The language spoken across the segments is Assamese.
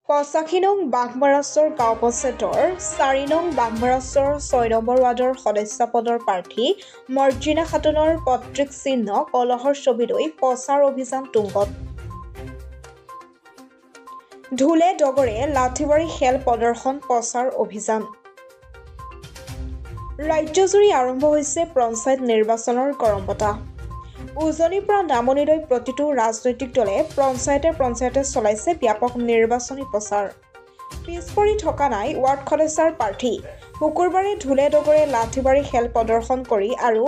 85 নং বাঘমাৰাছৰ গাঁও পঞ্চায়তৰ 4 নং বাঘমাৰাছৰ 6 নম্বৰ ৱাৰ্ডৰ সদস্য পদৰ প্ৰাৰ্থী মৰ্জিনা খাতুনৰ পত্ৰিক চিহ্ন কলহৰ ছবি লৈ প্ৰচাৰ অভিযান তুংগত। ঢোলে ডগৰে লাঠিবাৰী খেল প্ৰদৰ্শন প্ৰচাৰ অভিযান। ৰাজ্যজুৰি আৰম্ভ হৈছে পঞ্চায়ত নিৰ্বাচনৰ গৰম বতাহ। উজনিৰ পৰা নামনিলৈ প্ৰতিটো ৰাজনৈতিক দলে পঞ্চায়তে চলাইছে ব্যাপক নিৰ্বাচনী প্ৰচাৰ। পিছ পৰি থকা নাই ৱাৰ্ড সদস্যৰ প্ৰাৰ্থী। শুকুৰবাৰে ঢোলে ডগৰে লাঠিবাৰী খেল প্ৰদৰ্শন কৰি আৰু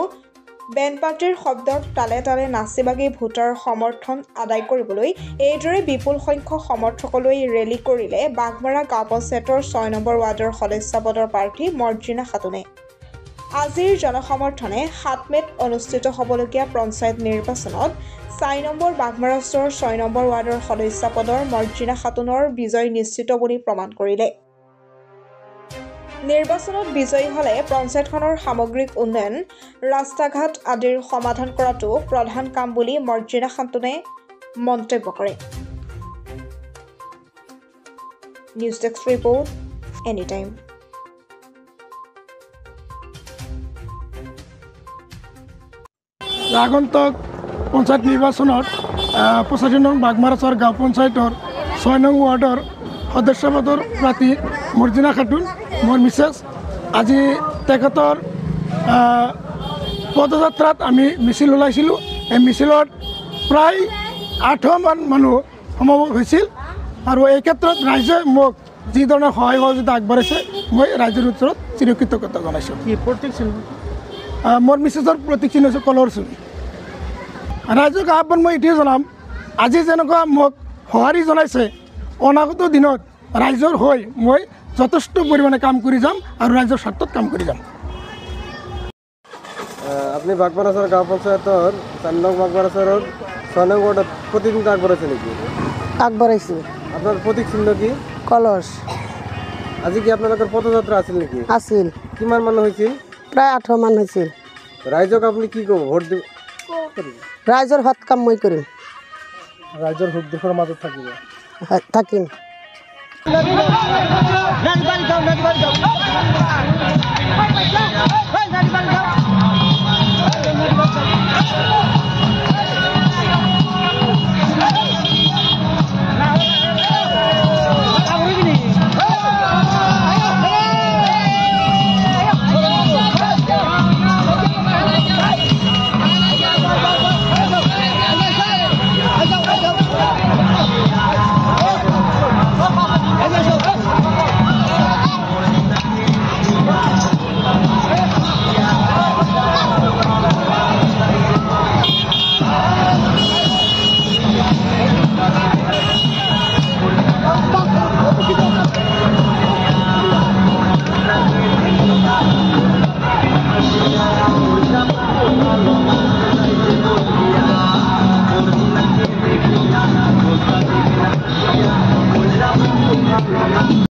বেণ্ড পাৰ্টিৰ শব্দৰ তালে তালে নাচি বাগি ভোটাৰৰ সমৰ্থন আদায় কৰিবলৈ এইদৰে বিপুল সংখ্যক সমৰ্থকলৈ ৰেলী কৰিলে বাঘমাৰা গাঁও পঞ্চায়তৰ 6 নম্বৰ ৱাৰ্ডৰ সদস্য পদৰ প্ৰাৰ্থী মৰ্জিনা খাতুনে। আজিৰ জনসমৰ্থনে 7 মেত অনুষ্ঠিত হ'বলগীয়া পঞ্চায়ত নিৰ্বাচনত 4 নম্বৰ বাঘমাৰাছৰ 6 নম্বৰ ৱাৰ্ডৰ সদস্য পদৰ মৰ্জিনা খাতুনৰ বিজয় নিশ্চিত বুলি প্ৰমাণ কৰিলে। নিৰ্বাচনত বিজয়ী হ'লে পঞ্চায়তখনৰ সামগ্ৰিক উন্নয়ন, ৰাস্তা-ঘাট আদিৰ সমাধান কৰাটো প্ৰধান কাম বুলি মৰ্জিনা খাতুনে মন্তব্য কৰে। News desk report anytime. আগন্তুক পঞ্চায়ত নিৰ্বাচনত 85 নং বাঘমাৰাছৰ গাঁও পঞ্চায়তৰ 6 নং ৱাৰ্ডৰ সদস্য পদৰ প্ৰাৰ্থী মৰ্জিনা খাতুন মোৰ মিছেছ। আজি তেখেতৰ পদযাত্ৰাত আমি মিছিল ওলাইছিলোঁ। এই মিছিলত প্ৰায় 800 মান মানুহ সমবেত হৈছিল আৰু এই ক্ষেত্ৰত ৰাইজে মোক যি ধৰণৰ সহায় সহযোগিতা আগবঢ়াইছে মই ৰাইজৰ ওচৰত চিৰকৃতজ্ঞতা জনাইছোঁ। মোৰ মিছেছৰ প্ৰতীক চিহ্ন হৈছে কলৰ ছবি। ৰাইজক আহ্বান মই এইটোৱে জনাম, আজি যেনেকুৱা মোক সঁহাৰি জনাইছে অনাগত দিনত ৰাইজৰ হৈ মই যথেষ্ট পৰিমাণে কাম কৰি যাম আৰু ৰাইজৰ স্বাৰ্থত কাম কৰি যাম। আপুনি বাঘমাৰাছৰ গাঁও পঞ্চায়তৰ 4 নং বাঘমাৰাছৰ 6 নং ৱাৰ্ডত প্ৰতিনিধিত্ব আগবঢ়াইছে নেকি? আগবঢ়াইছোঁ। আপোনাৰ প্ৰতীক চিহ্ন কি? কলচ। আজি কি আপোনালোকৰ পদযাত্ৰা আছিল নেকি? আছিল। কিমান মানুহ হৈছিল? প্ৰায় 800 মান হৈছিল। ৰাইজক আপুনি কি ক'ব? ভোট দিব? ৰাইজৰ সৎ কাম মই কৰিম। ৰাইজৰ সুখ দুখৰ মাজত থাকিব। থাকিম।